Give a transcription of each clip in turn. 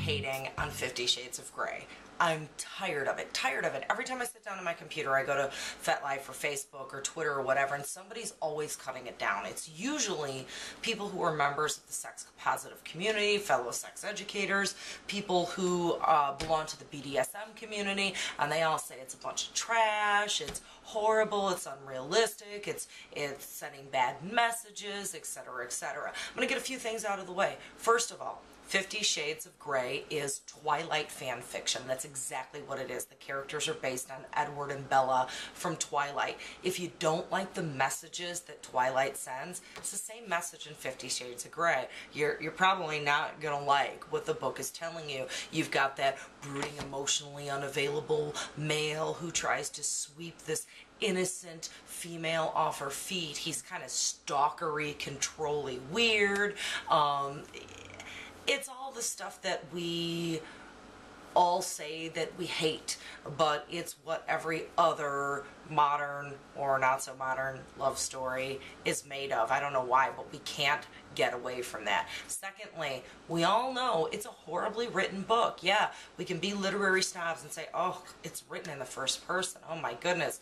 hating on 50 Shades of Grey. I'm tired of it. Tired of it. Every time I sit down on my computer, I go to FetLife or Facebook or Twitter or whatever, and somebody's always cutting it down. It's usually people who are members of the sex positive community, fellow sex educators, people who belong to the BDSM community, and they all say it's a bunch of trash, it's horrible, it's unrealistic, it's sending bad messages, etc., etc. I'm going to get a few things out of the way. First of all, 50 Shades of Grey is Twilight fan fiction. That's exactly what it is. The characters are based on Edward and Bella from Twilight. If you don't like the messages that Twilight sends, it's the same message in 50 Shades of Grey. You're probably not going to like what the book is telling you. You've got that brooding, emotionally unavailable male who tries to sweep this innocent female off her feet. He's kind of stalkery, controlly, weird. It's all the stuff that we all say that we hate, but it's what every other modern or not so modern love story is made of. I don't know why, but we can't get away from that. Secondly, we all know it's a horribly written book. Yeah, we can be literary snobs and say, oh, it's written in the first person. Oh my goodness.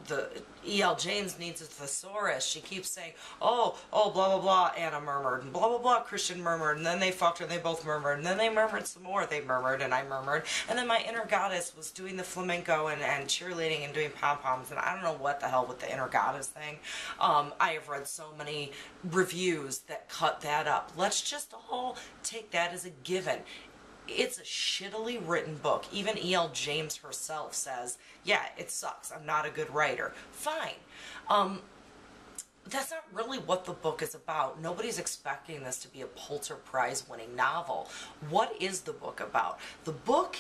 The E.L. James needs a thesaurus. She keeps saying, oh, blah, blah, blah, Anna murmured, and blah, blah, blah, Christian murmured, and then they fucked and they both murmured, and then they murmured some more. They murmured and I murmured, and then my inner goddess was doing the flamenco and cheerleading and doing pom-poms, and I don't know what the hell with the inner goddess thing. I have read so many reviews that cut that up. Let's just all take that as a given. It's a shittily written book. Even E.L. James herself says, yeah, it sucks. I'm not a good writer. Fine. That's not really what the book is about. Nobody's expecting this to be a Pulitzer Prize winning novel. What is the book about? The book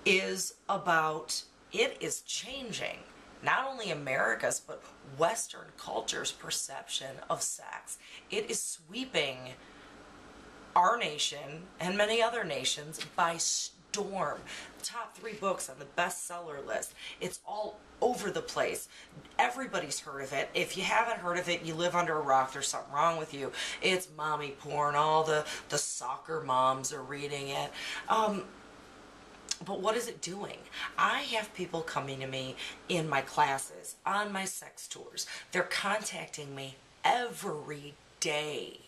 is about, it is changing not only America's, but Western culture's perception of sex. It is sweeping our nation and many other nations by storm. Top 3 books on the bestseller list. It's all over the place. Everybody's heard of it. If you haven't heard of it, you live under a rock. There's something wrong with you. It's mommy porn. All the soccer moms are reading it. But what is it doing? I have people coming to me in my classes, on my sex tours. They're contacting me every day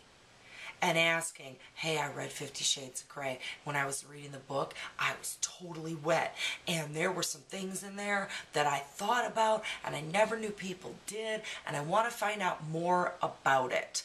and asking, hey, I read 50 Shades of Grey. When I was reading the book, I was totally wet. And there were some things in there that I thought about and I never knew people did. And I want to find out more about it.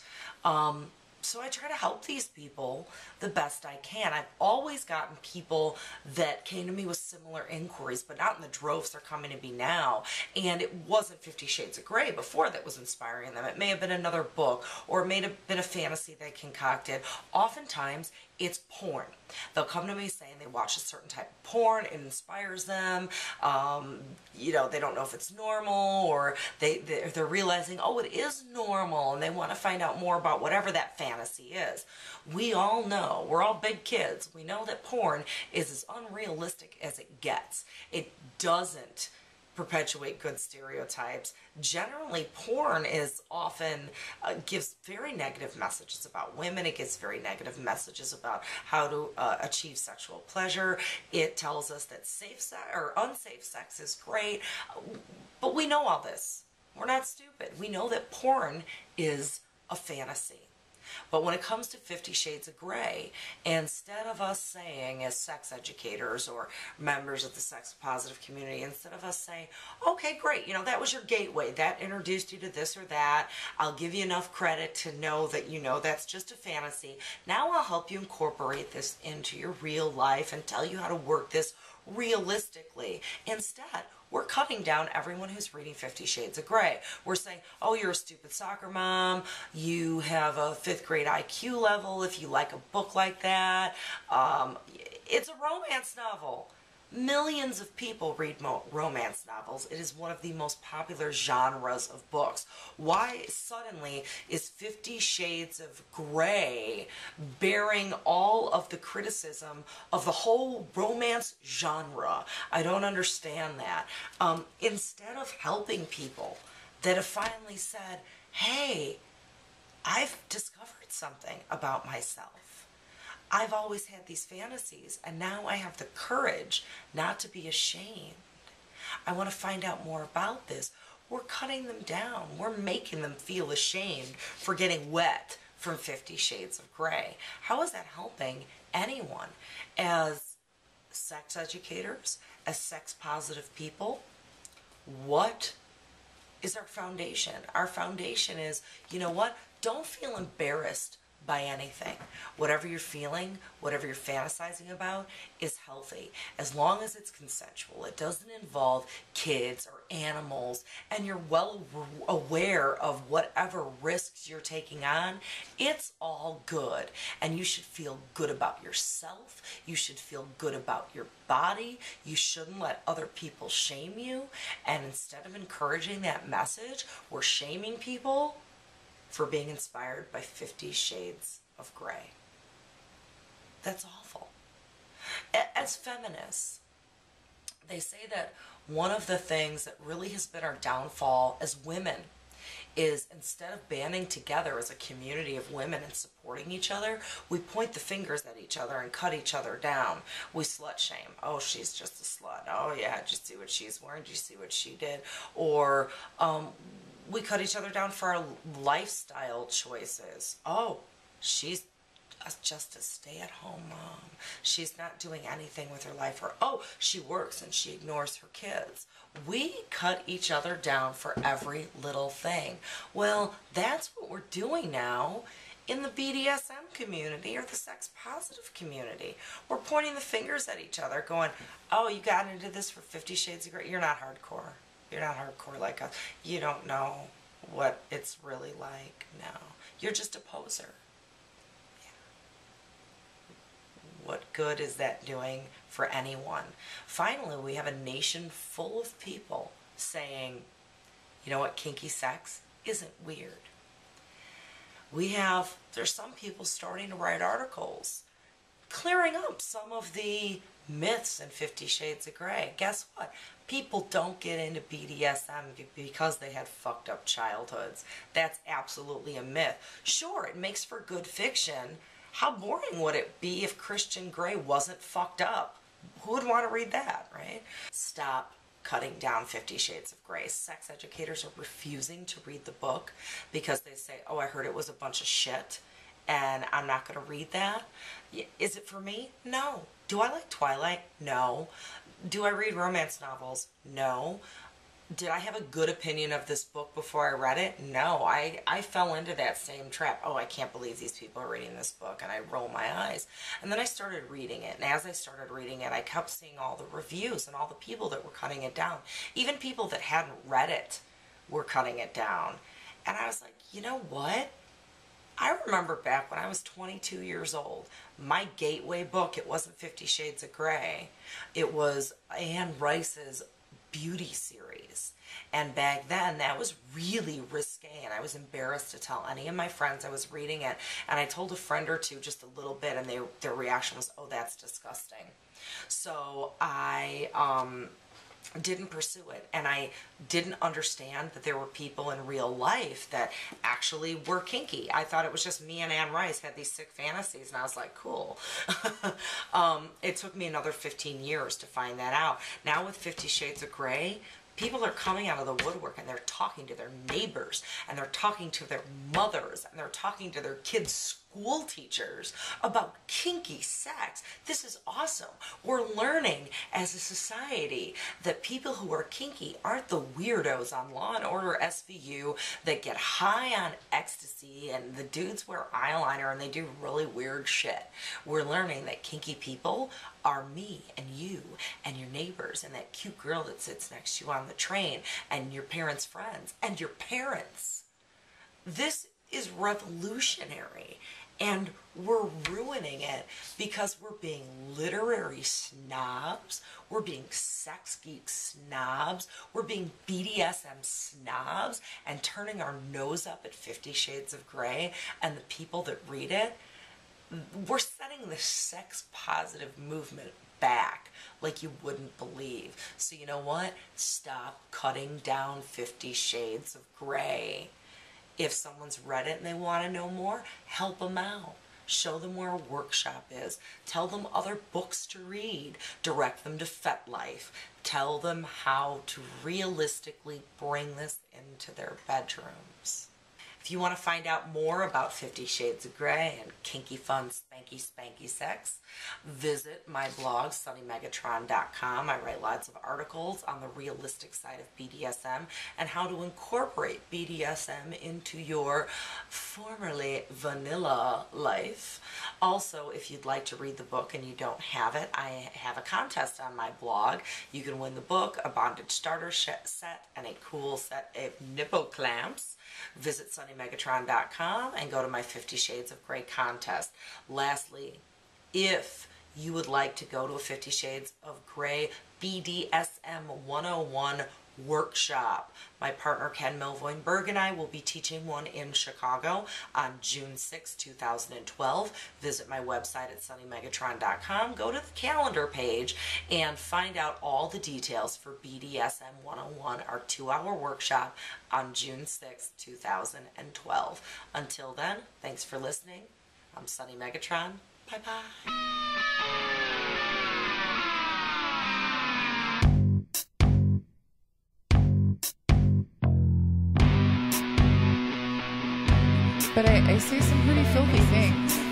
So I try to help these people the best I can. I've always gotten people that came to me with similar inquiries, but not in the droves they're coming to me now. And it wasn't 50 Shades of Grey before that was inspiring them. It may have been another book, or it may have been a fantasy they concocted. Oftentimes, it's porn. They'll come to me saying they watch a certain type of porn, it inspires them, you know, they don't know if it's normal, or they're realizing, oh, it is normal, and they want to find out more about whatever that fantasy is. We all know, we're all big kids, we know that porn is as unrealistic as it gets. It doesn't perpetuate good stereotypes. Generally, porn is often gives very negative messages about women. It gives very negative messages about how to achieve sexual pleasure. It tells us that safe sex or unsafe sex is great, but we know all this. We're not stupid. We know that porn is a fantasy. But when it comes to 50 Shades of Grey, instead of us saying, as sex educators or members of the sex positive community, instead of us saying, okay, great, you know, that was your gateway, that introduced you to this or that, I'll give you enough credit to know that you know that's just a fantasy. Now I'll help you incorporate this into your real life and tell you how to work this realistically. Instead, we're cutting down everyone who's reading 50 Shades of Grey. We're saying, oh, you're a stupid soccer mom, you have a 5th grade IQ level if you like a book like that. It's a romance novel. Millions of people read romance novels. It is one of the most popular genres of books. Why suddenly is 50 Shades of Grey bearing all of the criticism of the whole romance genre? I don't understand that. Instead of helping people that have finally said, hey, I've discovered something about myself. I've always had these fantasies, and now I have the courage not to be ashamed. I want to find out more about this. We're cutting them down. We're making them feel ashamed for getting wet from 50 Shades of Grey. How is that helping anyone? As sex educators, as sex positive people, what is our foundation? Our foundation is, you know what? Don't feel embarrassed by anything. Whatever you're feeling, whatever you're fantasizing about is healthy. As long as it's consensual, it doesn't involve kids or animals, and you're well aware of whatever risks you're taking on, it's all good. And you should feel good about yourself. You should feel good about your body. You shouldn't let other people shame you. And instead of encouraging that message, we're shaming people for being inspired by 50 Shades of Grey. That's awful. As feminists, they say that one of the things that really has been our downfall as women is, instead of banding together as a community of women and supporting each other, we point the fingers at each other and cut each other down. We slut shame. Oh, she's just a slut. Oh yeah, did you see what she's wearing? Did you see what she did? Or we cut each other down for our lifestyle choices. Oh, she's just a stay-at-home mom. She's not doing anything with her life. Or, oh, she works and she ignores her kids. We cut each other down for every little thing. Well, that's what we're doing now in the BDSM community or the sex positive community. We're pointing the fingers at each other going, oh, you got into this for 50 Shades of Grey. You're not hardcore. You're not hardcore like us. You don't know what it's really like. No. You're just a poser. Yeah. What good is that doing for anyone? Finally, we have a nation full of people saying, you know what, kinky sex isn't weird. There's some people starting to write articles clearing up some of the myths in 50 Shades of Grey. Guess what? People don't get into BDSM because they had fucked up childhoods. That's absolutely a myth. Sure, it makes for good fiction. How boring would it be if Christian Grey wasn't fucked up? Who would want to read that, right? Stop cutting down 50 Shades of Grey. Sex educators are refusing to read the book because they say, oh, I heard it was a bunch of shit and I'm not going to read that. Is it for me? No. Do I like Twilight? No. Do I read romance novels? No. Did I have a good opinion of this book before I read it? No. I fell into that same trap. Oh, I can't believe these people are reading this book, and I roll my eyes. And then I started reading it, and as I started reading it, I kept seeing all the reviews and all the people that were cutting it down. Even people that hadn't read it were cutting it down. And I was like, you know what? I remember back when I was 22 years old, my gateway book, it wasn't 50 Shades of Grey. It was Anne Rice's Beauty series. And back then, that was really risque, and I was embarrassed to tell any of my friends I was reading it. And I told a friend or two just a little bit, and their reaction was, oh, that's disgusting. So I didn't pursue it, and I didn't understand that there were people in real life that actually were kinky. I thought it was just me and Anne Rice had these sick fantasies, and I was like, cool. It took me another 15 years to find that out. Now with 50 Shades of Grey, people are coming out of the woodwork, and they're talking to their neighbors, and they're talking to their mothers, and they're talking to their kids' school teachers about kinky sex. This is awesome. We're learning as a society that people who are kinky aren't the weirdos on Law and Order SVU that get high on ecstasy and the dudes wear eyeliner and they do really weird shit. We're learning that kinky people are me and you and your neighbors and that cute girl that sits next to you on the train and your parents' friends and your parents. This is revolutionary, and we're ruining it because we're being literary snobs, we're being sex geek snobs, we're being BDSM snobs, and turning our nose up at 50 Shades of Grey and the people that read it. We're setting the sex positive movement back like you wouldn't believe. So you know what? Stop cutting down 50 Shades of Grey. If someone's read it and they want to know more, help them out. Show them where a workshop is. Tell them other books to read. Direct them to FetLife. Tell them how to realistically bring this into their bedrooms. If you want to find out more about 50 Shades of Grey and kinky, fun, spanky sex, visit my blog, sunnymegatron.com. I write lots of articles on the realistic side of BDSM and how to incorporate BDSM into your formerly vanilla life. Also, if you'd like to read the book and you don't have it, I have a contest on my blog. You can win the book, a bondage starter set, and a cool set of nipple clamps. Visit sunnymegatron.com and go to my 50 Shades of Grey contest. Lastly, if you would like to go to a 50 Shades of Grey BDSM 101 workshop, my partner Ken Milvoin-Berg and I will be teaching one in Chicago on June 6, 2012. Visit my website at sunnymegatron.com, go to the calendar page, and find out all the details for BDSM 101, our 2-hour workshop on June 6, 2012. Until then, thanks for listening. I'm Sunny Megatron. Bye-bye. But I say some pretty filthy things.